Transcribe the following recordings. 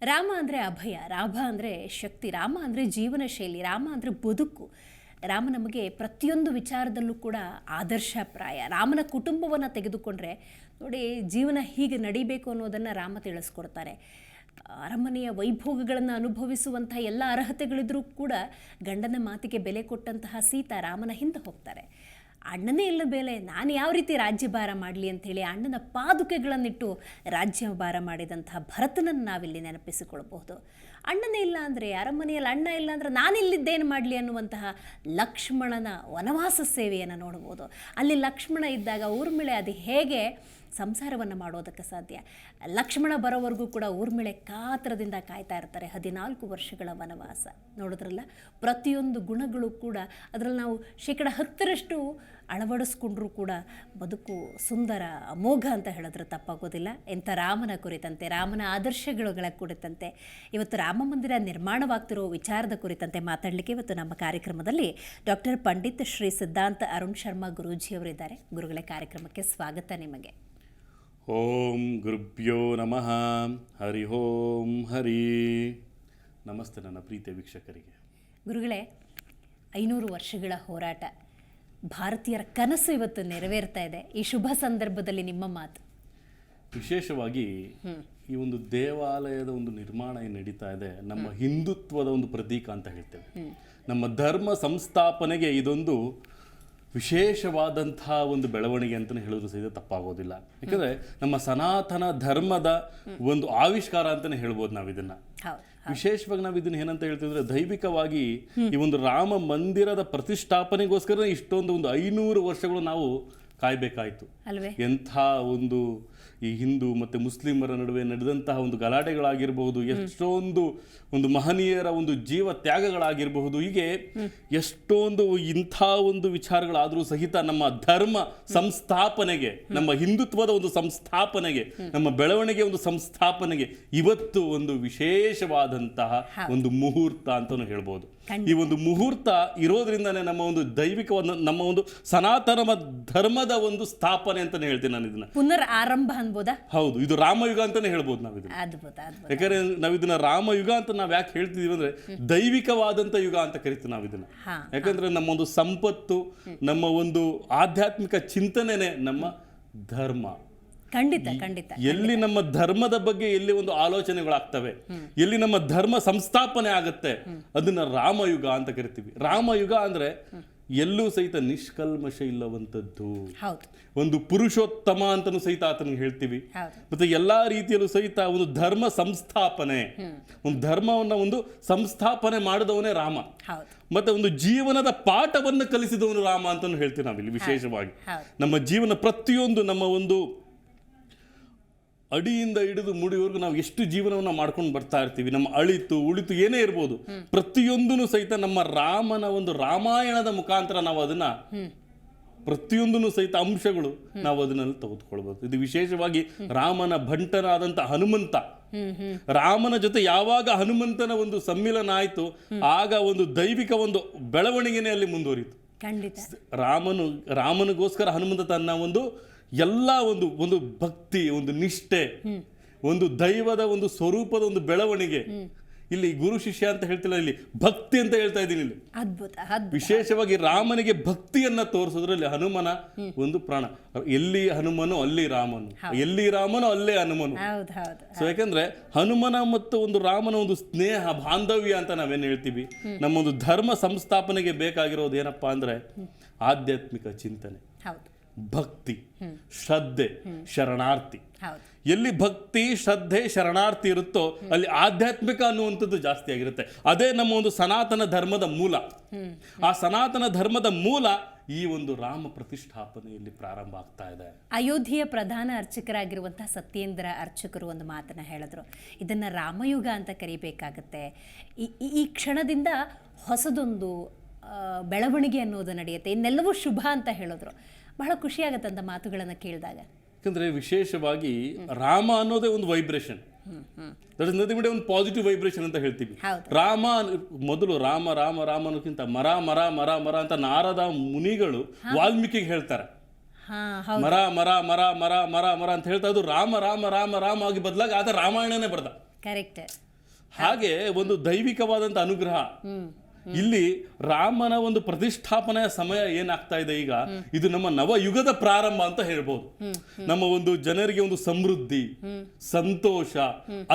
ರಾಮ ಅಂದರೆ ಅಭಯ, ರಾಮ ಅಂದರೆ ಶಕ್ತಿ, ರಾಮ ಅಂದರೆ ಜೀವನ ಶೈಲಿ, ರಾಮ ಅಂದರೆ ಬದುಕು. ರಾಮ ನಮಗೆ ಪ್ರತಿಯೊಂದು ವಿಚಾರದಲ್ಲೂ ಕೂಡ ಆದರ್ಶಪ್ರಾಯ. ರಾಮನ ಕುಟುಂಬವನ್ನು ತೆಗೆದುಕೊಂಡ್ರೆ ನೋಡಿ, ಜೀವನ ಹೀಗೆ ನಡಿಬೇಕು ಅನ್ನೋದನ್ನು ರಾಮ ತಿಳಿಸ್ಕೊಡ್ತಾರೆ. ಅರಮನೆಯ ವೈಭೋಗಗಳನ್ನು ಅನುಭವಿಸುವಂಥ ಎಲ್ಲ ಅರ್ಹತೆಗಳಿದ್ರೂ ಕೂಡ ಗಂಡನ ಮಾತಿಗೆ ಬೆಲೆ ಕೊಟ್ಟಂತಹ ಸೀತಾ ರಾಮನ ಹಿಂದೆ ಹೋಗ್ತಾರೆ. ಅಣ್ಣನೇ ಇಲ್ಲ ಬೆಲೆ, ನಾನು ಯಾವ ರೀತಿ ರಾಜ್ಯಭಾರ ಮಾಡಲಿ ಅಂಥೇಳಿ ಅಣ್ಣನ ಪಾದುಕೆಗಳನ್ನಿಟ್ಟು ರಾಜ್ಯಭಾರ ಮಾಡಿದಂತಹ ಭರತನನ್ನು ನಾವಿಲ್ಲಿ ನೆನಪಿಸಿಕೊಳ್ಬಹುದು. ಅಣ್ಣನೇ ಇಲ್ಲ ಅಂದರೆ, ಅರಮನೆಯಲ್ಲಿ ಅಣ್ಣ ಇಲ್ಲ ಅಂದರೆ ನಾನಿಲ್ಲಿದ್ದೇನು ಮಾಡಲಿ ಅನ್ನುವಂತಹ ಲಕ್ಷ್ಮಣನ ವನವಾಸ ಸೇವೆಯನ್ನು ನೋಡ್ಬೋದು. ಅಲ್ಲಿ ಲಕ್ಷ್ಮಣ ಇದ್ದಾಗ ಊರ್ಮಿಳೆ ಅದು ಹೇಗೆ ಸಂಸಾರವನ್ನು ಮಾಡೋದಕ್ಕೆ ಸಾಧ್ಯ? ಲಕ್ಷ್ಮಣ ಬರೋವರೆಗೂ ಕೂಡ ಊರ್ಮಿಳೆ ಕಾತರದಿಂದ ಕಾಯ್ತಾ ಇರ್ತಾರೆ. 14 ವರ್ಷಗಳ ವನವಾಸ ನೋಡಿದ್ರಲ್ಲ, ಪ್ರತಿಯೊಂದು ಗುಣಗಳು ಕೂಡ ಅದರಲ್ಲಿ ನಾವು 10% ಅಳವಡಿಸ್ಕೊಂಡ್ರೂ ಕೂಡ ಬದುಕು ಸುಂದರ ಅಮೋಘ ಅಂತ ಹೇಳಿದ್ರೆ ತಪ್ಪಾಗೋದಿಲ್ಲ. ಇಂಥ ರಾಮನ ಕುರಿತಂತೆ, ರಾಮನ ಆದರ್ಶಗಳ ಕುರಿತಂತೆ, ಇವತ್ತು ರಾಮ ಮಂದಿರ ನಿರ್ಮಾಣವಾಗ್ತಿರೋ ವಿಚಾರದ ಕುರಿತಂತೆ ಮಾತಾಡಲಿಕ್ಕೆ ಇವತ್ತು ನಮ್ಮ ಕಾರ್ಯಕ್ರಮದಲ್ಲಿ ಡಾಕ್ಟರ್ ಪಂಡಿತ್ ಶ್ರೀ ಸಿದ್ಧಾಂತ ಅರುಣ್ ಶರ್ಮಾ ಗುರೂಜಿಯವರಿದ್ದಾರೆ. ಗುರುಗಳೇ, ಕಾರ್ಯಕ್ರಮಕ್ಕೆ ಸ್ವಾಗತ ನಿಮಗೆ. ಓಂ ಗುರುಭ್ಯೋ ನಮಃ. ಹರಿ ಓಂ ಹರಿ. ನಮಸ್ತೆ ನನ್ನ ಪ್ರೀತಿಯ ವೀಕ್ಷಕರಿಗೆ. ಗುರುಗಳೇ, 500 ವರ್ಷಗಳ ಹೋರಾಟ, ಭಾರತೀಯರ ಕನಸು ಇವತ್ತು ನೆರವೇರ್ತಾ ಇದೆ. ಈ ಶುಭ ಸಂದರ್ಭದಲ್ಲಿ ನಿಮ್ಮ ಮಾತು. ವಿಶೇಷವಾಗಿ ಈ ಒಂದು ದೇವಾಲಯದ ಒಂದು ನಿರ್ಮಾಣ ಏನು ನಡೀತಾ ಇದೆ, ನಮ್ಮ ಹಿಂದುತ್ವದ ಒಂದು ಪ್ರತೀಕ ಅಂತ ಹೇಳ್ತೇವೆ. ನಮ್ಮ ಧರ್ಮ ಸಂಸ್ಥಾಪನೆಗೆ ಇದೊಂದು ವಿಶೇಷವಾದಂತಹ ಒಂದು ಬೆಳವಣಿಗೆ ಅಂತಲೇ ಹೇಳಿದ್ರು ಸಹಿತ ತಪ್ಪಾಗೋದಿಲ್ಲ. ಯಾಕಂದರೆ ನಮ್ಮ ಸನಾತನ ಧರ್ಮದ ಒಂದು ಆವಿಷ್ಕಾರ ಅಂತಲೇ ಹೇಳ್ಬೋದು ನಾವು ಇದನ್ನು. ವಿಶೇಷವಾಗಿ ನಾವು ಇದನ್ನ ಏನಂತ ಹೇಳ್ತಿದ್ರೆ, ದೈವಿಕವಾಗಿ ಈ ಒಂದು ರಾಮ ಮಂದಿರದ ಪ್ರತಿಷ್ಠಾಪನೆಗೋಸ್ಕರ ಇಷ್ಟೊಂದು ಒಂದು 500 ವರ್ಷಗಳು ನಾವು ಕಾಯ್ಬೇಕಾಯ್ತು. ಎಂಥ ಒಂದು ಈ ಹಿಂದೂ ಮತ್ತು ಮುಸ್ಲಿಮರ ನಡುವೆ ನಡೆದಂತಹ ಒಂದು ಗಲಾಟೆಗಳಾಗಿರಬಹುದು, ಎಷ್ಟೊಂದು ಒಂದು ಮಹನೀಯರ ಒಂದು ಜೀವ ತ್ಯಾಗಗಳಾಗಿರಬಹುದು, ಹೀಗೆ ಎಷ್ಟೊಂದು ಇಂಥ ಒಂದು ವಿಚಾರಗಳಾದರೂ ಸಹಿತ ನಮ್ಮ ಧರ್ಮ ಸಂಸ್ಥಾಪನೆಗೆ, ನಮ್ಮ ಹಿಂದುತ್ವದ ಒಂದು ಸಂಸ್ಥಾಪನೆಗೆ, ನಮ್ಮ ಬೆಳವಣಿಗೆ ಒಂದು ಸಂಸ್ಥಾಪನೆಗೆ ಇವತ್ತು ಒಂದು ವಿಶೇಷವಾದಂತಹ ಒಂದು ಮುಹೂರ್ತ ಅಂತಲೂ ಹೇಳ್ಬೋದು. ಈ ಒಂದು ಮುಹೂರ್ತ ಇರೋದ್ರಿಂದನೇ ನಮ್ಮ ಒಂದು ದೈವಿಕವಾದ, ನಮ್ಮ ಒಂದು ಸನಾತನ ಧರ್ಮದ ಒಂದು ಸ್ಥಾಪನೆ ಅಂತಾನೆ ಹೇಳ್ತೀನಿ ನಾನು ಇದನ್ನ. ಪುನರ್ ಆರಂಭ ಅನ್ಬೋದಾ? ಹೌದು, ಇದು ರಾಮಯುಗ ಅಂತಾನೆ ಹೇಳ್ಬೋದು ನಾವು ಇದನ್ನ. ಯಾಕಂದ್ರೆ ನಾವು ಇದನ್ನ ರಾಮಯುಗ ಅಂತ ನಾವ್ ಯಾಕೆ ಹೇಳ್ತಿದೀವಿ ಅಂದ್ರೆ, ದೈವಿಕವಾದಂತ ಯುಗ ಅಂತ ಕರಿತೀವಿ ನಾವು ಇದನ್ನ. ಯಾಕಂದ್ರೆ ನಮ್ಮ ಒಂದು ಸಂಪತ್ತು, ನಮ್ಮ ಒಂದು ಆಧ್ಯಾತ್ಮಿಕ ಚಿಂತನೆನೇ ನಮ್ಮ ಧರ್ಮ. ಖಂಡಿತ ಖಂಡಿತ. ಎಲ್ಲಿ ನಮ್ಮ ಧರ್ಮದ ಬಗ್ಗೆ ಎಲ್ಲಿ ಒಂದು ಆಲೋಚನೆಗಳಾಗ್ತವೆ, ಎಲ್ಲಿ ನಮ್ಮ ಧರ್ಮ ಸಂಸ್ಥಾಪನೆ ಆಗುತ್ತೆ, ಅದನ್ನ ರಾಮಯುಗ ಅಂತ ಕರಿತೀವಿ. ರಾಮಯುಗ ಅಂದ್ರೆ ಎಲ್ಲೂ ಸಹಿತ ನಿಷ್ಕಲ್ಮಶ ಇಲ್ಲವಂಥದ್ದು, ಒಂದು ಪುರುಷೋತ್ತಮ ಅಂತನೂ ಸಹಿತ ಆತನಿಗೆ ಹೇಳ್ತೀವಿ. ಮತ್ತೆ ಎಲ್ಲಾ ರೀತಿಯಲ್ಲೂ ಸಹಿತ ಒಂದು ಧರ್ಮ ಸಂಸ್ಥಾಪನೆ, ಒಂದು ಧರ್ಮವನ್ನ ಒಂದು ಸಂಸ್ಥಾಪನೆ ಮಾಡಿದವನೇ ರಾಮ. ಮತ್ತೆ ಒಂದು ಜೀವನದ ಪಾಠವನ್ನು ಕಲಿಸಿದವನು ರಾಮ ಅಂತಾನು ಹೇಳ್ತೀವಿ ನಾವಿಲ್ಲಿ. ವಿಶೇಷವಾಗಿ ನಮ್ಮ ಜೀವನ ಪ್ರತಿಯೊಂದು, ನಮ್ಮ ಒಂದು ಅಡಿಯಿಂದ ಹಿಡಿದು ಮುಡಿವರೆಗೂ ನಾವು ಎಷ್ಟು ಜೀವನವನ್ನು ಮಾಡ್ಕೊಂಡು ಬರ್ತಾ ಇರ್ತೀವಿ, ನಮ್ಮ ಅಳಿತು ಉಳಿತು ಏನೇ ಇರ್ಬೋದು, ಪ್ರತಿಯೊಂದೂ ಸಹಿತ ನಮ್ಮ ರಾಮನ ಒಂದು ರಾಮಾಯಣದ ಮುಖಾಂತರ ನಾವು ಅದನ್ನ ಪ್ರತಿಯೊಂದೂ ಸಹಿತ ಅಂಶಗಳು ನಾವು ಅದನ್ನೆಲ್ಲ ತೆಗೆದುಕೊಳ್ಬಹುದು. ಇದು ವಿಶೇಷವಾಗಿ ರಾಮನ ಭಂಟನಾದಂತ ಹನುಮಂತ, ರಾಮನ ಜೊತೆ ಯಾವಾಗ ಹನುಮಂತನ ಒಂದು ಸಮ್ಮಿಲನ ಆಯ್ತು, ಆಗ ಒಂದು ದೈವಿಕ ಒಂದು ಬೆಳವಣಿಗೆನೇ ಅಲ್ಲಿ ಮುಂದುವರಿತು. ರಾಮನಿಗೋಸ್ಕರ ಹನುಮಂತ ತನ್ನ ಒಂದು ಎಲ್ಲ ಒಂದು ಭಕ್ತಿ, ಒಂದು ನಿಷ್ಠೆ, ಒಂದು ದೈವದ ಒಂದು ಸ್ವರೂಪದ ಒಂದು ಬೆಳವಣಿಗೆ, ಇಲ್ಲಿ ಗುರು ಶಿಷ್ಯ ಅಂತ ಹೇಳ್ತಿಲ್ಲ, ಇಲ್ಲಿ ಭಕ್ತಿ ಅಂತ ಹೇಳ್ತಾ ಇದ್ದೀನಿ ಇಲ್ಲಿ. ವಿಶೇಷವಾಗಿ ರಾಮನಿಗೆ ಭಕ್ತಿಯನ್ನ ತೋರಿಸೋದ್ರಲ್ಲಿ ಹನುಮನ ಒಂದು ಪ್ರಾಣ. ಎಲ್ಲಿ ಹನುಮನು ಅಲ್ಲಿ ರಾಮನು, ಎಲ್ಲಿ ರಾಮನು ಅಲ್ಲೇ ಹನುಮನು. ಸೊ ಯಾಕಂದ್ರೆ ಹನುಮನ ಮತ್ತು ಒಂದು ರಾಮನ ಒಂದು ಸ್ನೇಹ ಬಾಂಧವ್ಯ ಅಂತ ನಾವೇನು ಹೇಳ್ತೀವಿ. ನಮ್ಮ ಒಂದು ಧರ್ಮ ಸಂಸ್ಥಾಪನೆಗೆ ಬೇಕಾಗಿರೋದು ಏನಪ್ಪಾ ಅಂದ್ರೆ ಆಧ್ಯಾತ್ಮಿಕ ಚಿಂತನೆ, ಭಕ್ತಿ, ಶ್ರದ್ಧೆ, ಶರಣಾರ್ಥಿ. ಎಲ್ಲಿ ಭಕ್ತಿ, ಶ್ರದ್ಧೆ, ಶರಣಾರ್ಥಿ ಇರುತ್ತೋ ಅಲ್ಲಿ ಆಧ್ಯಾತ್ಮಿಕ ಅನ್ನುವಂಥದ್ದು ಜಾಸ್ತಿ ಆಗಿರುತ್ತೆ. ಅದೇ ನಮ್ಮ ಒಂದು ಸನಾತನ ಧರ್ಮದ ಮೂಲ. ಆ ಸನಾತನ ಧರ್ಮದ ಮೂಲ ಈ ಒಂದು ರಾಮ ಪ್ರತಿಷ್ಠಾಪನೆಯಲ್ಲಿ ಪ್ರಾರಂಭ ಆಗ್ತಾ ಇದೆ. ಅಯೋಧ್ಯೆಯ ಪ್ರಧಾನ ಅರ್ಚಕರಾಗಿರುವಂತಹ ಸತ್ಯೇಂದ್ರ ಅರ್ಚಕರು ಒಂದು ಮಾತನ್ನ ಹೇಳಿದ್ರು, ಇದನ್ನ ರಾಮಯುಗ ಅಂತ ಕರಿಬೇಕಾಗತ್ತೆ. ಈ ಕ್ಷಣದಿಂದ ಹೊಸದೊಂದು ಬೆಳವಣಿಗೆ ಅನ್ನೋದು ನಡೆಯುತ್ತೆ, ಇನ್ನೆಲ್ಲವೂ ಶುಭ ಅಂತ ಹೇಳಿದ್ರು. ಬಹಳ ಖುಷಿಯಾಗತ್ತಂತ ಮಾತುಗಳನ್ನು ಕೇಳಿದಾಗ. ಯಾಕಂದ್ರೆ ವಿಶೇಷವಾಗಿ ರಾಮ ಅನ್ನೋದೇ ಒಂದು ವೈಬ್ರೇಷನ್, ಒಂದು ಪಾಸಿಟಿವ್ ವೈಬ್ರೇಷನ್ ಅಂತ ಹೇಳ್ತೀವಿ. ರಾಮ ಮೊದಲು ರಾಮ ರಾಮ ರಾಮ ಅನ್ನೋಕ್ಕಿಂತ ಮರ ಮರ ಮರ ಮರ ಅಂತ ನಾರದ ಮುನಿಗಳು ವಾಲ್ಮೀಕಿಗೆ ಹೇಳ್ತಾರೆ. ಮರ ಮರ ಮರ ಮರ ಮರ ಮರ ಅಂತ ಹೇಳ್ತಾ, ಅದು ರಾಮ ರಾಮ ರಾಮ ರಾಮ ಆಗಿ ಬದಲಾಗಿ ಆದ ರಾಮಾಯಣನೇ ಬರ್ದ. ಕರೆಕ್ಟ್. ಹಾಗೆ ಒಂದು ದೈವಿಕವಾದಂತ ಅನುಗ್ರಹ. ಇಲ್ಲಿ ರಾಮನ ಒಂದು ಪ್ರತಿಷ್ಠಾಪನೆಯ ಸಮಯ ಏನಾಗ್ತಾ ಇದೆ ಈಗ, ಇದು ನಮ್ಮ ನವಯುಗದ ಪ್ರಾರಂಭ ಅಂತ ಹೇಳ್ಬೋದು. ನಮ್ಮ ಒಂದು ಜನರಿಗೆ ಒಂದು ಸಮೃದ್ಧಿ, ಸಂತೋಷ,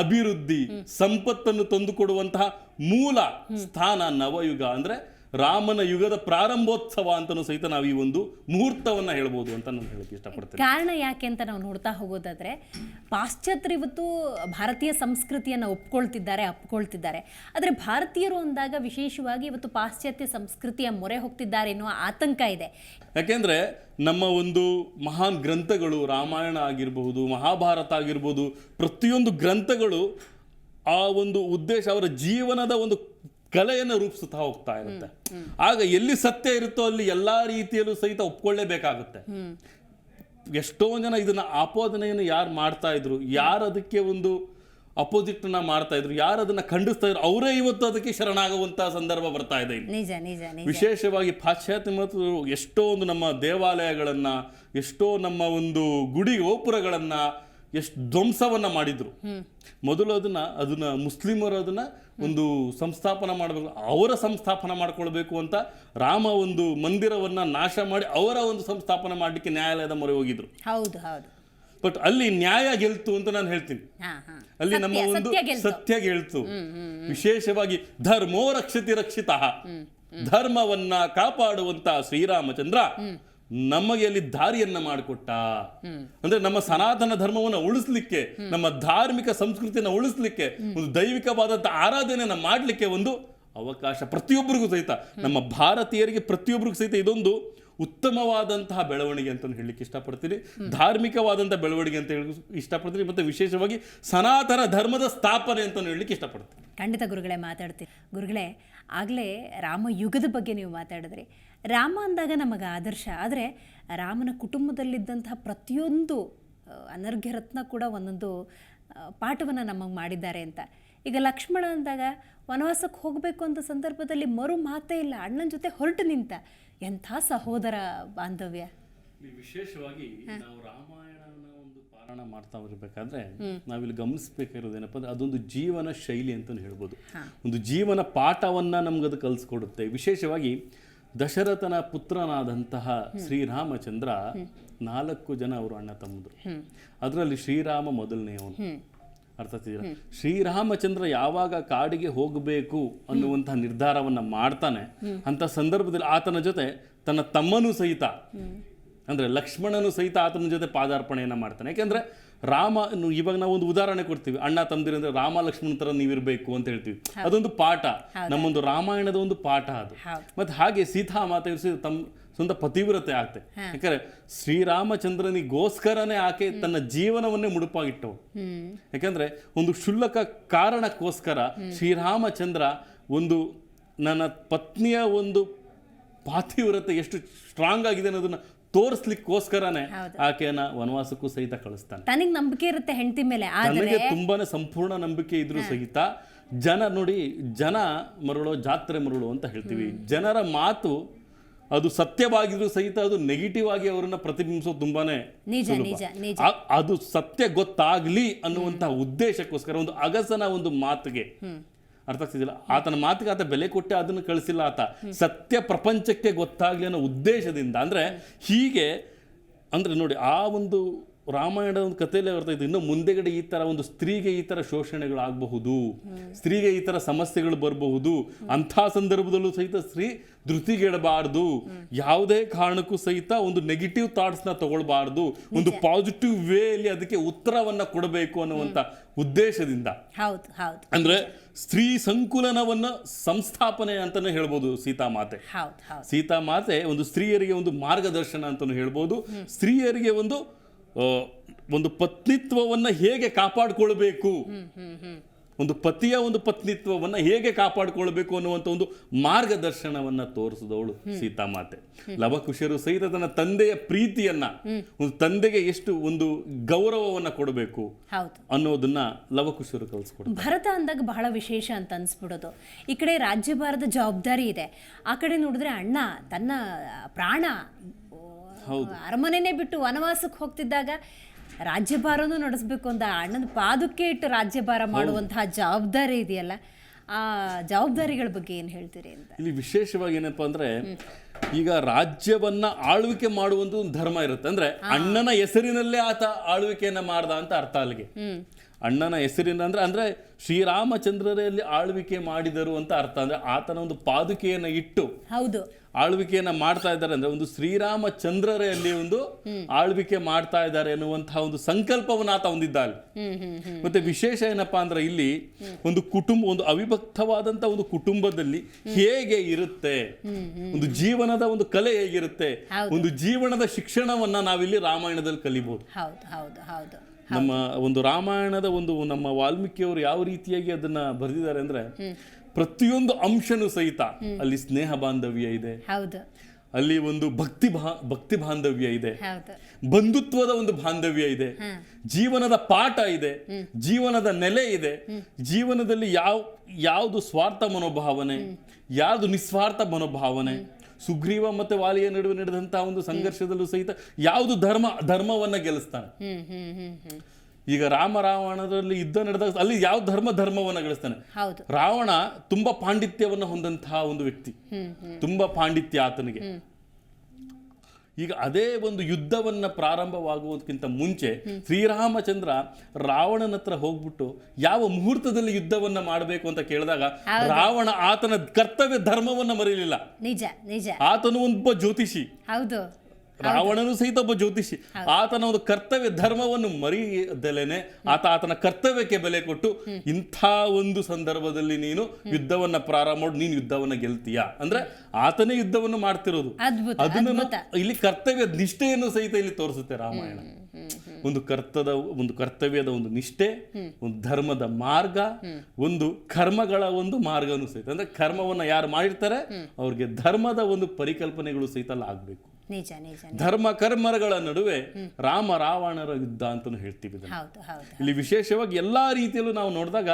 ಅಭಿವೃದ್ಧಿ, ಸಂಪತ್ತನ್ನು ತಂದುಕೊಡುವಂತಹ ಮೂಲ ಸ್ಥಾನ ನವಯುಗ ಅಂದ್ರೆ ರಾಮನ ಯುಗದ ಪ್ರಾರಂಭೋತ್ಸವ ಅಂತಲೂ ಸಹಿತ ನಾವು ಈ ಒಂದು ಮುಹೂರ್ತವನ್ನ ಹೇಳ್ಬೋದು ಅಂತ ನಾನು ಹೇಳಕ್ಕೆ ಇಷ್ಟಪಡ್ತೇನೆ. ಕಾರಣ ಯಾಕೆ ಅಂತ ನಾವು ನೋಡ್ತಾ ಹೋಗೋದಾದ್ರೆ, ಪಾಶ್ಚಾತ್ಯರು ಇವತ್ತು ಭಾರತೀಯ ಸಂಸ್ಕೃತಿಯನ್ನು ಅಪ್ಕೊಳ್ತಿದ್ದಾರೆ. ಆದರೆ ಭಾರತೀಯರು ಅಂದಾಗ ವಿಶೇಷವಾಗಿ ಇವತ್ತು ಪಾಶ್ಚಾತ್ಯ ಸಂಸ್ಕೃತಿಯ ಮೊರೆ ಹೋಗ್ತಿದ್ದಾರೆ ಎನ್ನುವ ಆತಂಕ ಇದೆ. ಯಾಕೆಂದ್ರೆ ನಮ್ಮ ಒಂದು ಮಹಾನ್ ಗ್ರಂಥಗಳು, ರಾಮಾಯಣ ಆಗಿರಬಹುದು, ಮಹಾಭಾರತ ಆಗಿರ್ಬೋದು, ಪ್ರತಿಯೊಂದು ಗ್ರಂಥಗಳು ಆ ಒಂದು ಉದ್ದೇಶ, ಅವರ ಜೀವನದ ಒಂದು ಕಲೆಯನ್ನು ರೂಪಿಸುತ್ತಾ ಹೋಗ್ತಾ ಇರುತ್ತೆ. ಆಗ ಎಲ್ಲಿ ಸತ್ಯ ಇರುತ್ತೋ ಅಲ್ಲಿ ಎಲ್ಲಾ ರೀತಿಯಲ್ಲೂ ಸಹಿತ ಒಪ್ಕೊಳ್ಳೇಬೇಕಾಗುತ್ತೆ. ಎಷ್ಟೋ ಜನ ಇದನ್ನ ಆಪಾದನೆಯನ್ನು ಯಾರು ಮಾಡ್ತಾ ಇದ್ರು, ಯಾರು ಅದಕ್ಕೆ ಒಂದು ಅಪೋಸಿಟ್ ನ ಮಾಡ್ತಾ ಇದ್ರು, ಯಾರು ಅದನ್ನ ಖಂಡಿಸ್ತಾ ಇದ್ರು, ಅವರೇ ಇವತ್ತು ಅದಕ್ಕೆ ಶರಣಾಗುವಂತಹ ಸಂದರ್ಭ ಬರ್ತಾ ಇದೆ. ವಿಶೇಷವಾಗಿ ಪಾಶ್ಚಾತ್ಯ ಮತ್ತು ಎಷ್ಟೋ ಒಂದು ನಮ್ಮ ದೇವಾಲಯಗಳನ್ನ, ಎಷ್ಟೋ ನಮ್ಮ ಒಂದು ಗುಡಿ ಗೋಪುರಗಳನ್ನ ಎಷ್ಟು ಧ್ವಂಸವನ್ನ ಮಾಡಿದ್ರು. ಮೊದಲು ಅದನ್ನ ಮುಸ್ಲಿಮರು ಅದನ್ನ ಒಂದು ಸಂಸ್ಥಾಪನ ಮಾಡಬೇಕು, ಅವರ ಸಂಸ್ಥಾಪನೆ ಮಾಡ್ಕೊಳ್ಬೇಕು ಅಂತ ರಾಮ ಒಂದು ಮಂದಿರವನ್ನ ನಾಶ ಮಾಡಿ ಅವರ ಒಂದು ಸಂಸ್ಥಾಪನೆ ಮಾಡಲಿಕ್ಕೆ ನ್ಯಾಯಾಲಯದ ಮೊರೆ ಹೋಗಿದ್ರು. ಹೌದು ಹೌದು. ಬಟ್ ಅಲ್ಲಿ ನ್ಯಾಯ ಗೆಲ್ತು ಅಂತ ನಾನು ಹೇಳ್ತೀನಿ. ಅಲ್ಲಿ ನಮ್ಮ ಒಂದು ಸತ್ಯ ಗೆಲ್ತು. ವಿಶೇಷವಾಗಿ ಧರ್ಮೋ ರಕ್ಷತಿ ರಕ್ಷಿತಃ, ಧರ್ಮವನ್ನ ಕಾಪಾಡುವಂತ ಶ್ರೀರಾಮಚಂದ್ರ ನಮಗೆ ಅಲ್ಲಿ ದಾರಿಯನ್ನ ಮಾಡಿಕೊಟ್ಟ. ಅಂದ್ರೆ ನಮ್ಮ ಸನಾತನ ಧರ್ಮವನ್ನು ಉಳಿಸ್ಲಿಕ್ಕೆ, ನಮ್ಮ ಧಾರ್ಮಿಕ ಸಂಸ್ಕೃತಿಯನ್ನು ಉಳಿಸ್ಲಿಕ್ಕೆ, ಒಂದು ದೈವಿಕವಾದಂತ ಆರಾಧನೆಯನ್ನ ಮಾಡ್ಲಿಕ್ಕೆ ಒಂದು ಅವಕಾಶ ಪ್ರತಿಯೊಬ್ಬರಿಗೂ ಸಹಿತ, ನಮ್ಮ ಭಾರತೀಯರಿಗೆ ಪ್ರತಿಯೊಬ್ಬರಿಗೂ ಸಹಿತ ಇದೊಂದು ಉತ್ತಮವಾದಂತಹ ಬೆಳವಣಿಗೆ ಅಂತ ಹೇಳಲಿಕ್ಕೆ ಇಷ್ಟಪಡ್ತೀನಿ. ಧಾರ್ಮಿಕವಾದಂತಹ ಬೆಳವಣಿಗೆ ಅಂತ ಹೇಳಿ ಇಷ್ಟಪಡ್ತೀನಿ. ಮತ್ತೆ ವಿಶೇಷವಾಗಿ ಸನಾತನ ಧರ್ಮದ ಸ್ಥಾಪನೆ ಅಂತ ಹೇಳಲಿಕ್ಕೆ ಇಷ್ಟಪಡ್ತೀನಿ. ಖಂಡಿತ ಗುರುಗಳೇ ಮಾತಾಡ್ತೀನಿ. ಗುರುಗಳೇ, ಆಗಲೇ ರಾಮ ಯುಗದ ಬಗ್ಗೆ ನೀವು ಮಾತಾಡಿದ್ರಿ. ರಾಮ ಅಂದಾಗ ನಮಗೆ ಆದರ್ಶ, ಆದರೆ ರಾಮನ ಕುಟುಂಬದಲ್ಲಿದ್ದಂತಹ ಪ್ರತಿಯೊಂದು ಅನರ್ಘ್ಯ ರತ್ನ ಕೂಡ ಒಂದೊಂದು ಪಾಠವನ್ನು ನಮಗೆ ಮಾಡಿದ್ದಾರೆ ಅಂತ. ಈಗ ಲಕ್ಷ್ಮಣ ಅಂದಾಗ ವನವಾಸಕ್ಕೆ ಹೋಗಬೇಕು ಅಂತ ಸಂದರ್ಭದಲ್ಲಿ ಮರು ಮಾತೇ ಇಲ್ಲ, ಅಣ್ಣನ ಜೊತೆ ಹೊರಟು ನಿಂತ. ಎಂಥ ಸಹೋದರ ಬಾಂಧವ್ಯ. ವಿಶೇಷವಾಗಿ ನಾವು ರಾಮಾಯಣನ ಒಂದು ಪಾರಾಯಣ ಮಾಡ್ತಾ ಇರಬೇಕಾದ್ರೆ ನಾವಿಲ್ಲಿ ಗಮನಿಸಬೇಕಾಗಿರೋದೇನಪ್ಪ ಅಂದ್ರೆ, ಅದೊಂದು ಜೀವನ ಶೈಲಿ ಅಂತ ಹೇಳ್ಬೋದು. ಒಂದು ಜೀವನ ಪಾಠವನ್ನ ನಮ್ಗದು ಕಲಿಸ್ಕೊಡುತ್ತೆ. ವಿಶೇಷವಾಗಿ ದಶರಥನ ಪುತ್ರನಾದಂತಹ ಶ್ರೀರಾಮಚಂದ್ರ 4 ಜನ ಅವರು ಅಣ್ಣ ತಮ್ಮಂದ್ರು. ಅದರಲ್ಲಿ ಶ್ರೀರಾಮ ಮೊದಲನೆಯವನು. ಅರ್ಥ ಆಗ್ತಿದ್ದೀರಾ? ಶ್ರೀರಾಮಚಂದ್ರ ಯಾವಾಗ ಕಾಡಿಗೆ ಹೋಗಬೇಕು ಅನ್ನುವಂತಹ ನಿರ್ಧಾರವನ್ನ ಮಾಡ್ತಾನೆ, ಅಂತ ಸಂದರ್ಭದಲ್ಲಿ ಆತನ ಜೊತೆ ತನ್ನ ತಮ್ಮನೂ ಸಹಿತ, ಅಂದ್ರೆ ಲಕ್ಷ್ಮಣನು ಸಹಿತ ಆತನ ಜೊತೆ ಪಾದಾರ್ಪಣೆಯನ್ನ ಮಾಡ್ತಾನೆ. ಯಾಕೆಂದ್ರೆ ರಾಮ, ಇವಾಗ ನಾವು ಒಂದು ಉದಾಹರಣೆ ಕೊಡ್ತೀವಿ, ಅಣ್ಣ ತಮ್ಮದಿರು ಅಂದ್ರೆ ರಾಮ ಲಕ್ಷ್ಮಣ ತರ ನೀವಿರ್ಬೇಕು ಅಂತ ಹೇಳ್ತೀವಿ. ಅದೊಂದು ಪಾಠ, ನಮ್ಮೊಂದು ರಾಮಾಯಣದ ಒಂದು ಪಾಠ ಅದು. ಮತ್ತೆ ಹಾಗೆ ಸೀತಾ ಮಾತೆ ತಮ್ಮ ಸ್ವಂತ ಪತಿವ್ರತೆ ಆಗ್ತೆ. ಯಾಕಂದ್ರೆ ಶ್ರೀರಾಮಚಂದ್ರನಿಗೋಸ್ಕರನೇ ಆಕೆ ತನ್ನ ಜೀವನವನ್ನೇ ಮುಡುಪಾಗಿಟ್ಟವು. ಯಾಕಂದ್ರೆ ಒಂದು ಕ್ಷುಲ್ಲಕ ಕಾರಣಕ್ಕೋಸ್ಕರ ಶ್ರೀರಾಮಚಂದ್ರ ಒಂದು ನನ್ನ ಪತ್ನಿಯ ಒಂದು ಪಾತಿವ್ರತೆ ಎಷ್ಟು ಸ್ಟ್ರಾಂಗ್ ಆಗಿದೆ ಅನ್ನೋದನ್ನ ತೋರಿಸ್ಲಿಕ್ಕೋಸ್ಕರನೇ ಆಕೆಯನ್ನ ವನವಾಸಕ್ಕೂ ಸಹಿತ ಕಳಿಸ್ತಾನೆ. ತನಗೆ ನಂಬಿಕೆ ಇರುತ್ತೆ ಹೆಂಡತಿ ಮೇಲೆ, ನನಗೆ ತುಂಬಾನೇ ಸಂಪೂರ್ಣ ನಂಬಿಕೆ ಇದ್ರೂ ಸಹಿತ ಜನ ಮರಳೋ ಜಾತ್ರೆ ಮರಳು ಅಂತ ಹೇಳ್ತೀವಿ. ಜನರ ಮಾತು ಅದು ಸತ್ಯವಾಗಿದ್ರು ಸಹಿತ ಅದು ನೆಗೆಟಿವ್ ಆಗಿ ಅವರನ್ನ ಪ್ರತಿಬಿಂಬಿಸೋದು ತುಂಬಾನೇ ಸುಲಭ. ಅದು ಸತ್ಯ ಗೊತ್ತಾಗ್ಲಿ ಅನ್ನುವಂತಹ ಉದ್ದೇಶಕ್ಕೋಸ್ಕರ ಒಂದು ಅಗಸನ ಒಂದು ಮಾತಿಗೆ, ಅರ್ಥ ಆಗ್ತಿದ್ದಿಲ್ಲ, ಆತನ ಮಾತಿಗೆ ಆತ ಬೆಲೆ ಕೊಟ್ಟೆ ಅದನ್ನು ಕಳಿಸಿಲ್ಲ. ಆತ ಸತ್ಯ ಪ್ರಪಂಚಕ್ಕೆ ಗೊತ್ತಾಗ್ಲಿ ಅನ್ನೋ ಉದ್ದೇಶದಿಂದ, ಅಂದ್ರೆ ಹೀಗೆ ಅಂದ್ರೆ ನೋಡಿ, ಆ ಒಂದು ರಾಮಾಯಣದ ಒಂದು ಕಥೆಯಲ್ಲೇ ಬರ್ತಾ ಇತ್ತು. ಇನ್ನು ಮುಂದೆಗಡೆ ಈ ತರ ಒಂದು ಸ್ತ್ರೀಗೆ ಈ ತರ ಶೋಷಣೆಗಳಾಗಬಹುದು, ಸ್ತ್ರೀಗೆ ಈ ತರ ಸಮಸ್ಯೆಗಳು ಬರಬಹುದು. ಅಂಥ ಸಂದರ್ಭದಲ್ಲೂ ಸಹಿತ ಸ್ತ್ರೀ ಧೃತಿಗೆಡಬಾರ್ದು, ಯಾವುದೇ ಕಾರಣಕ್ಕೂ ಸಹಿತ ಒಂದು ನೆಗೆಟಿವ್ ಥಾಟ್ಸ್ನ ತಗೊಳ್ಬಾರ್ದು, ಒಂದು ಪಾಸಿಟಿವ್ ವೇ ಅಲ್ಲಿ ಅದಕ್ಕೆ ಉತ್ತರವನ್ನ ಕೊಡಬೇಕು ಅನ್ನುವಂಥ ಉದ್ದೇಶದಿಂದ. ಅಂದ್ರೆ ಸ್ತ್ರೀ ಸಂಕುಲನವನ್ನ ಸಂಸ್ಥಾಪನೆ ಅಂತಾನೆ ಹೇಳ್ಬೋದು ಸೀತಾಮಾತೆ. ಸೀತಾಮಾತೆ ಒಂದು ಸ್ತ್ರೀಯರಿಗೆ ಒಂದು ಮಾರ್ಗದರ್ಶನ ಅಂತಾನು ಹೇಳ್ಬೋದು. ಸ್ತ್ರೀಯರಿಗೆ ಒಂದು ಪತ್ನಿತ್ವವನ್ನ ಹೇಗೆ ಕಾಪಾಡಿಕೊಳ್ಬೇಕು, ಒಂದು ಪತಿಯ ಒಂದು ಪತ್ನಿತ್ವವನ್ನ ಹೇಗೆ ಕಾಪಾಡಿಕೊಳ್ಬೇಕು ಅನ್ನುವಂಥ ಒಂದು ಮಾರ್ಗದರ್ಶನವನ್ನ ತೋರಿಸಿದವಳು ಸೀತಾಮಾತೆ. ಲವಕುಶರು ಸಹಿತ ತನ್ನ ತಂದೆಯ ಪ್ರೀತಿಯನ್ನ, ಒಂದು ತಂದೆಗೆ ಎಷ್ಟು ಒಂದು ಗೌರವವನ್ನ ಕೊಡಬೇಕು ಅನ್ನೋದನ್ನ ಲವಕುಶರು ಕಲಿಸ್ಕೊಡ್ತಾರೆ. ಭರತ ಅಂದಾಗ ಬಹಳ ವಿಶೇಷ ಅಂತ ಅನ್ಸ್ಬಿಡೋದು. ಈ ಕಡೆ ರಾಜ್ಯಭಾರದ ಜವಾಬ್ದಾರಿ ಇದೆ, ಆ ಕಡೆ ನೋಡಿದ್ರೆ ಅಣ್ಣ ತನ್ನ ಪ್ರಾಣ ಅರಮನೆನೇ ಬಿಟ್ಟು ವನವಾಸಕ್ಕೆ ಹೋಗ್ತಿದ್ದಾಗ ರಾಜ್ಯಭಾರನೂ ನಡೆಸಬೇಕು ಅಂತ ಅಣ್ಣನ ಪಾದಕ್ಕೆ ಇಟ್ಟು ರಾಜ್ಯಭಾರ ಮಾಡುವಂತಹ ಜವಾಬ್ದಾರಿ ಇದೆಯಲ್ಲ, ಆ ಜವಾಬ್ದಾರಿಗಳ ಬಗ್ಗೆ ಏನು ಹೇಳ್ತೀರಿ ಅಂತ. ಇಲ್ಲಿ ವಿಶೇಷವಾಗಿ ಏನಪ್ಪ ಅಂದ್ರೆ, ಈಗ ರಾಜ್ಯವನ್ನ ಆಳ್ವಿಕೆ ಮಾಡುವಂತ ಒಂದು ಧರ್ಮ ಇರುತ್ತೆ. ಅಂದ್ರೆ ಅಣ್ಣನ ಹೆಸರಿನಲ್ಲೇ ಆತ ಆಳ್ವಿಕೆಯನ್ನ ಮಾಡ್ದ ಅಂತ ಅರ್ಥ ಅಲ್ಲಿಗೆ. ಅಣ್ಣನ ಹೆಸರಿನ ಅಂದ್ರೆ ಶ್ರೀರಾಮಚಂದ್ರರಲ್ಲಿ ಆಳ್ವಿಕೆ ಮಾಡಿದರು ಅಂತ ಅರ್ಥ. ಅಂದ್ರೆ ಆತನ ಒಂದು ಪಾದುಕೆಯನ್ನ ಇಟ್ಟು ಹೌದು ಆಳ್ವಿಕೆಯನ್ನ ಮಾಡ್ತಾ ಇದ್ದಾರೆ. ಅಂದ್ರೆ ಒಂದು ಶ್ರೀರಾಮಚಂದ್ರರೇ ಅಲ್ಲಿ ಒಂದು ಆಳ್ವಿಕೆ ಮಾಡ್ತಾ ಇದ್ದಾರೆ ಎನ್ನುವಂತಹ ಒಂದು ಸಂಕಲ್ಪವನ್ನು ಆತ ಹೊಂದಿದ್ದ ಅಲ್ಲಿ. ಮತ್ತೆ ವಿಶೇಷ ಏನಪ್ಪಾ ಅಂದ್ರೆ, ಇಲ್ಲಿ ಒಂದು ಕುಟುಂಬ, ಒಂದು ಅವಿಭಕ್ತವಾದಂತ ಒಂದು ಕುಟುಂಬದಲ್ಲಿ ಹೇಗೆ ಇರುತ್ತೆ, ಒಂದು ಜೀವನದ ಒಂದು ಕಲೆ ಹೇಗಿರುತ್ತೆ, ಒಂದು ಜೀವನದ ಶಿಕ್ಷಣವನ್ನ ನಾವಿಲ್ಲಿ ರಾಮಾಯಣದಲ್ಲಿ ಕಲಿಬಹುದು. ನಮ್ಮ ಒಂದು ರಾಮಾಯಣದ ಒಂದು ನಮ್ಮ ವಾಲ್ಮೀಕಿಯವರು ಯಾವ ರೀತಿಯಾಗಿ ಅದನ್ನ ಬರೆದಿದ್ದಾರೆ ಅಂದ್ರೆ, ಪ್ರತಿಯೊಂದು ಅಂಶನೂ ಸಹಿತ ಅಲ್ಲಿ ಸ್ನೇಹ ಬಾಂಧವ್ಯ ಇದೆ, ಅಲ್ಲಿ ಒಂದು ಭಕ್ತಿ ಬಾಂಧವ್ಯ ಇದೆ, ಬಂಧುತ್ವದ ಒಂದು ಬಾಂಧವ್ಯ ಇದೆ, ಜೀವನದ ಪಾಠ ಇದೆ, ಜೀವನದ ನೆಲೆ ಇದೆ, ಜೀವನದಲ್ಲಿ ಯಾವುದು ಸ್ವಾರ್ಥ ಮನೋಭಾವನೆ, ಯಾವುದು ನಿಸ್ವಾರ್ಥ ಮನೋಭಾವನೆ, ಸುಗ್ರೀವ ಮತ್ತೆ ವಾಲಿಯ ನಡುವೆ ನಡೆದಂತಹ ಒಂದು ಸಂಘರ್ಷದಲ್ಲೂ ಸಹಿತ ಯಾವುದು ಧರ್ಮವನ್ನ ಗೆಲ್ಲಿಸ್ತಾನೆ. ಈಗ ರಾವಣದಲ್ಲಿ ಯುದ್ಧ ನಡೆದಾಗ ಅಲ್ಲಿ ಯಾವ ಧರ್ಮವನ್ನ ಗಳಿಸ್ತಾನೆ. ರಾವಣ ತುಂಬಾ ಪಾಂಡಿತ್ಯವನ್ನ ಹೊಂದಂತಹ ಒಂದು ವ್ಯಕ್ತಿ, ತುಂಬಾ ಪಾಂಡಿತ್ಯ ಆತನಿಗೆ. ಈಗ ಅದೇ ಒಂದು ಯುದ್ಧವನ್ನ ಪ್ರಾರಂಭವಾಗುವುದಕ್ಕಿಂತ ಮುಂಚೆ ಶ್ರೀರಾಮಚಂದ್ರ ರಾವಣನ ಹತ್ರ ಹೋಗ್ಬಿಟ್ಟು ಯಾವ ಮುಹೂರ್ತದಲ್ಲಿ ಯುದ್ಧವನ್ನ ಮಾಡಬೇಕು ಅಂತ ಕೇಳಿದಾಗ ರಾವಣ ಆತನ ಕರ್ತವ್ಯ ಧರ್ಮವನ್ನ ಮರೆಯಲಿಲ್ಲ. ಆತನು ಒಬ್ಬ ಜ್ಯೋತಿಷಿ, ರಾವಣನು ಸಹಿತ ಒಬ್ಬ ಜ್ಯೋತಿಷಿ. ಆತನ ಒಂದು ಕರ್ತವ್ಯ ಧರ್ಮವನ್ನು ಮರೆಯದಲೇನೆ ಆತನ ಕರ್ತವ್ಯಕ್ಕೆ ಬೆಲೆ ಕೊಟ್ಟು, ಇಂಥ ಒಂದು ಸಂದರ್ಭದಲ್ಲಿ ನೀನು ಯುದ್ಧವನ್ನ ಪ್ರಾರಂಭ ಮಾಡಿ ನೀನು ಯುದ್ಧವನ್ನ ಗೆಲ್ತೀಯ ಅಂದ್ರೆ ಆತನೇ ಯುದ್ಧವನ್ನು ಮಾಡ್ತಿರೋದು. ಅದನ್ನು ಇಲ್ಲಿ ಕರ್ತವ್ಯ ನಿಷ್ಠೆಯನ್ನು ಸಹಿತ ಇಲ್ಲಿ ತೋರಿಸುತ್ತೆ ರಾಮಾಯಣ. ಒಂದು ಕರ್ತವ್ಯದ ಒಂದು ನಿಷ್ಠೆ, ಒಂದು ಧರ್ಮದ ಮಾರ್ಗ, ಒಂದು ಕರ್ಮಗಳ ಒಂದು ಮಾರ್ಗನೂ ಸಹಿತ. ಅಂದ್ರೆ ಕರ್ಮವನ್ನ ಯಾರು ಮಾಡಿರ್ತಾರೆ ಅವ್ರಿಗೆ ಧರ್ಮದ ಒಂದು ಪರಿಕಲ್ಪನೆಗಳು ಸಹಿತ ಅಲ್ಲಿ ಆಗ್ಬೇಕು. ಧರ್ಮ ಕರ್ಮಗಳ ನಡುವೆ ರಾವಣರ ಯುದ್ಧ ಅಂತಾನು ಹೇಳ್ತೀವಿ. ಇಲ್ಲಿ ವಿಶೇಷವಾಗಿ ಎಲ್ಲಾ ರೀತಿಯಲ್ಲೂ ನಾವು ನೋಡಿದಾಗ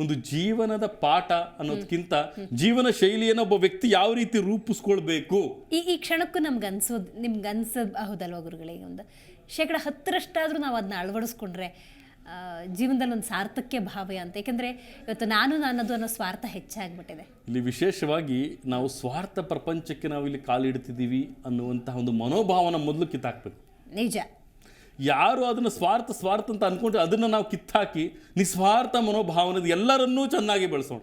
ಒಂದು ಜೀವನದ ಪಾಠ ಅನ್ನೋದಕ್ಕಿಂತ ಜೀವನ ಶೈಲಿಯನ್ನು ಒಬ್ಬ ವ್ಯಕ್ತಿ ಯಾವ ರೀತಿ ರೂಪಿಸ್ಕೊಳ್ಬೇಕು ಈ ಕ್ಷಣಕ್ಕೂ ನಿಮ್ಗೆ ಅನ್ಸಬಹುದಲ್ವ ಗುರುಗಳಿಗೆ? ಒಂದು 10% ನಾವು ಅದನ್ನ ಅಳವಡಿಸ್ಕೊಂಡ್ರೆ ಜೀವನದಲ್ಲಿ ಒಂದು ಸಾರ್ಥಕ್ಯ ಭಾವ ಅಂತ. ಯಾಕಂದ್ರೆ ಇವತ್ತು ನನ್ನದು ಅನ್ನೋ ಸ್ವಾರ್ಥ ಹೆಚ್ಚಾಗ್ಬಿಟ್ಟಿದೆ. ಇಲ್ಲಿ ವಿಶೇಷವಾಗಿ ನಾವು ಸ್ವಾರ್ಥ ಪ್ರಪಂಚಕ್ಕೆ ನಾವು ಇಲ್ಲಿ ಕಾಲಿಡ್ತಿದ್ದೀವಿ ಅನ್ನುವಂತಹ ಒಂದು ಮನೋಭಾವನ ಮೊದಲು ಕಿತ್ತಾಕ್ಬೇಕು. ನಿಜ. ಯಾರು ಅದನ್ನ ಸ್ವಾರ್ಥ ಅಂತ ಅನ್ಕೊಂಡ್ರೆ ಅದನ್ನ ನಾವು ಕಿತ್ತಾಕಿ ನಿಸ್ವಾರ್ಥ ಮನೋಭಾವನದ ಎಲ್ಲರನ್ನೂ ಚೆನ್ನಾಗಿ ಬೆಳೆಸೋಣ.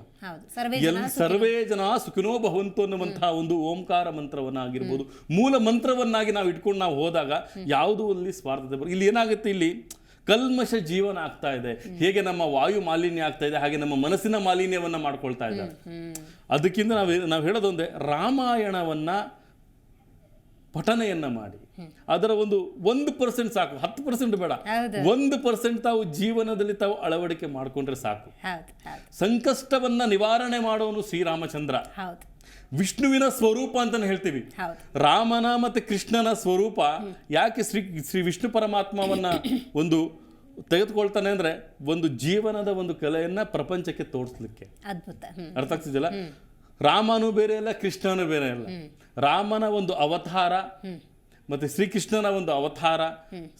ಸರ್ವೇ ಜನ ಸುಖಿನೋ ಭವಂತು ಅನ್ನುವಂತಹ ಒಂದು ಓಂಕಾರ ಮಂತ್ರವನ್ನಾಗಿರ್ಬೋದು, ಮೂಲ ಮಂತ್ರವನ್ನಾಗಿ ನಾವು ಇಟ್ಕೊಂಡು ನಾವು ಹೋದಾಗ ಯಾವುದೂ ಅಲ್ಲಿ ಸ್ವಾರ್ಥತೆ ಇಲ್ಲಿ ಏನಾಗುತ್ತೆ, ಇಲ್ಲಿ ಕಲ್ಮಶ ಜೀವನ ಆಗ್ತಾ ಇದೆ. ಹೇಗೆ ನಮ್ಮ ವಾಯು ಮಾಲಿನ್ಯ ಆಗ್ತಾ ಇದೆ, ಹಾಗೆ ನಮ್ಮ ಮನಸ್ಸಿನ ಮಾಲಿನ್ಯವನ್ನ ಮಾಡ್ಕೊಳ್ತಾ ಇದ್ದಾರೆ. ಅದಕ್ಕಿಂತ ನಾವು ಹೇಳೋದೊಂದೇ, ರಾಮಾಯಣವನ್ನ ಪಠನೆಯನ್ನ ಮಾಡಿ ಅದರ 1% ಸಾಕು, 10% ಬೇಡ, 1% ತಾವು ಜೀವನದಲ್ಲಿ ತಾವು ಅಳವಡಿಕೆ ಮಾಡಿಕೊಂಡ್ರೆ ಸಾಕು. ಸಂಕಷ್ಟವನ್ನ ನಿವಾರಣೆ ಮಾಡೋನು ಶ್ರೀರಾಮಚಂದ್ರ, ವಿಷ್ಣುವಿನ ಸ್ವರೂಪ ಅಂತಾನೆ ಹೇಳ್ತೀವಿ. ರಾಮನ ಮತ್ತೆ ಕೃಷ್ಣನ ಸ್ವರೂಪ ಯಾಕೆ ಶ್ರೀ ವಿಷ್ಣು ಪರಮಾತ್ಮವನ್ನ ಒಂದು ತೆಗೆದುಕೊಳ್ತಾನೆ ಅಂದ್ರೆ ಒಂದು ಜೀವನದ ಒಂದು ಕಲೆಯನ್ನ ಪ್ರಪಂಚಕ್ಕೆ ತೋರಿಸ್ಲಿಕ್ಕೆ. ಅರ್ಥ ಆಗ್ತಿದೆಯಲ್ಲ? ರಾಮನು ಬೇರೆ ಅಲ್ಲ, ಕೃಷ್ಣನು ಬೇರೆ ಅಲ್ಲ. ರಾಮನ ಒಂದು ಅವತಾರ ಮತ್ತೆ ಶ್ರೀಕೃಷ್ಣನ ಒಂದು ಅವತಾರ,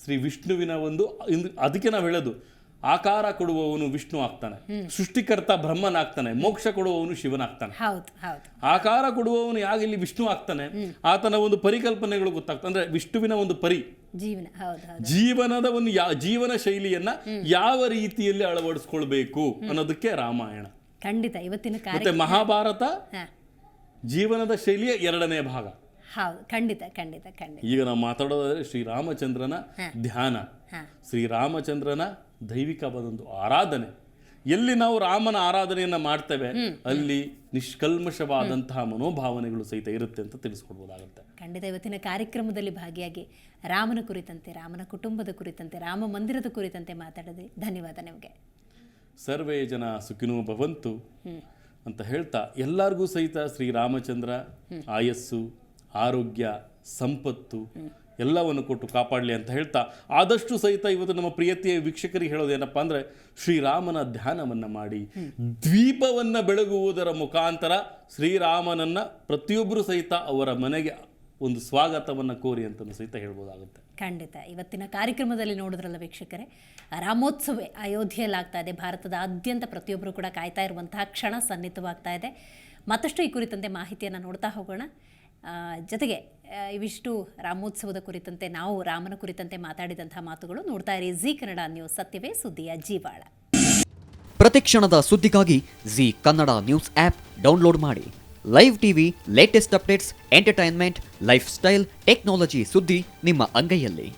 ಶ್ರೀ ವಿಷ್ಣುವಿನ ಒಂದು, ಅದಕ್ಕೆ ನಾವು ಹೇಳೋದು ಆಕಾರ ಕೊಡುವವನು ವಿಷ್ಣು ಆಗ್ತಾನೆ, ಸೃಷ್ಟಿಕರ್ತ ಬ್ರಹ್ಮನಾಗ್ತಾನೆ, ಮೋಕ್ಷ ಕೊಡುವವನು ಶಿವನಾಗ್ತಾನೆ. ಆಕಾರ ಕೊಡುವವನು ಯಾಕೆ ಇಲ್ಲಿ ವಿಷ್ಣು ಆಗ್ತಾನೆ, ಆತನ ಒಂದು ಪರಿಕಲ್ಪನೆಗಳು ಗೊತ್ತಾಗ್ತದೆ. ಅಂದ್ರೆ ವಿಷ್ಣುವಿನ ಒಂದು ಜೀವನದ ಒಂದು ಜೀವನ ಶೈಲಿಯನ್ನ ಯಾವ ರೀತಿಯಲ್ಲಿ ಅಳವಡಿಸ್ಕೊಳ್ಬೇಕು ಅನ್ನೋದಕ್ಕೆ ರಾಮಾಯಣ. ಖಂಡಿತ ಇವತ್ತಿನ ಮತ್ತೆ ಮಹಾಭಾರತ ಜೀವನದ ಶೈಲಿಯ 2ನೇ ಭಾಗ. ಖಂಡಿತ. ಈಗ ನಾವು ಮಾತಾಡೋದಾದ್ರೆ ಶ್ರೀರಾಮಚಂದ್ರನ ಧ್ಯಾನ, ಶ್ರೀರಾಮಚಂದ್ರನ ದೈವಿಕವಾದೊಂದು ಆರಾಧನೆ. ಎಲ್ಲಿ ನಾವು ರಾಮನ ಆರಾಧನೆಯನ್ನ ಮಾಡ್ತೇವೆ ಅಲ್ಲಿ ನಿಷ್ಕಲ್ಮಶವಾದಂತಹ ಮನೋಭಾವನೆಗಳು ಸಹಿತ ಇರುತ್ತೆ ಅಂತ ತಿಳಿಸ್ಕೊಡ್ಬೋದಾಗುತ್ತೆ. ಖಂಡಿತ ಇವತ್ತಿನ ಕಾರ್ಯಕ್ರಮದಲ್ಲಿ ಭಾಗಿಯಾಗಿ ರಾಮನ ಕುರಿತಂತೆ, ರಾಮನ ಕುಟುಂಬದ ಕುರಿತಂತೆ, ರಾಮ ಮಂದಿರದ ಕುರಿತಂತೆ ಮಾತಾಡಿದ್ರಿ. ಧನ್ಯವಾದ ನಿಮಗೆ. ಸರ್ವೇ ಜನ ಸುಖಿನೋ ಭವಂತು ಅಂತ ಹೇಳ್ತಾ ಎಲ್ಲರಿಗೂ ಸಹಿತ ಶ್ರೀರಾಮಚಂದ್ರ ಆಯಸ್ಸು, ಆರೋಗ್ಯ, ಸಂಪತ್ತು ಎಲ್ಲವನ್ನು ಕೊಟ್ಟು ಕಾಪಾಡಲಿ ಅಂತ ಹೇಳ್ತಾ, ಆದಷ್ಟು ಸಹಿತ ಇವತ್ತು ನಮ್ಮ ಪ್ರಿಯತೆಯ ವೀಕ್ಷಕರಿಗೆ ಹೇಳೋದೇನಪ್ಪ ಅಂದರೆ, ಶ್ರೀರಾಮನ ಧ್ಯಾನವನ್ನು ಮಾಡಿ ದ್ವೀಪವನ್ನು ಬೆಳಗುವುದರ ಮುಖಾಂತರ ಶ್ರೀರಾಮನನ್ನು ಪ್ರತಿಯೊಬ್ಬರು ಸಹಿತ ಅವರ ಮನೆಗೆ ಒಂದು ಸ್ವಾಗತವನ್ನು ಕೋರಿ ಅಂತಲೂ ಸಹಿತ ಹೇಳ್ಬೋದಾಗುತ್ತೆ. ಖಂಡಿತ. ಇವತ್ತಿನ ಕಾರ್ಯಕ್ರಮದಲ್ಲಿ ನೋಡಿದ್ರಲ್ಲ ವೀಕ್ಷಕರೇ, ರಾಮೋತ್ಸವ ಅಯೋಧ್ಯೆಯಲ್ಲಾಗ್ತಾ ಇದೆ. ಭಾರತದಾದ್ಯಂತ ಪ್ರತಿಯೊಬ್ಬರು ಕೂಡ ಕಾಯ್ತಾ ಇರುವಂತಹ ಕ್ಷಣ ಸನ್ನಿಹಿತವಾಗ್ತಾ ಇದೆ. ಮತ್ತಷ್ಟು ಈ ಕುರಿತಂತೆ ಮಾಹಿತಿಯನ್ನು ನೋಡ್ತಾ ಹೋಗೋಣ. ಜೊತೆಗೆ ಇವಿಷ್ಟು ರಾಮೋತ್ಸವದ ಕುರಿತಂತೆ, ನಾವು ರಾಮನ ಕುರಿತಂತೆ ಮಾತಾಡಿದಂತಹ ಮಾತುಗಳು. ನೋಡ್ತಾ ಇರಿ ಜಿ ಕನ್ನಡ ನ್ಯೂಸ್, ಸತ್ಯವೇ ಸುದ್ದಿಯ ಜೀವಾಳ. ಪ್ರತಿಕ್ಷಣದ ಸುದ್ದಿಗಾಗಿ Zee Kannada news app download ಮಾಡಿ. Live TV, latest updates, entertainment, life style, technology ಸುದ್ದಿ ನಿಮ್ಮ ಅಂಗೈಯಲ್ಲಿ.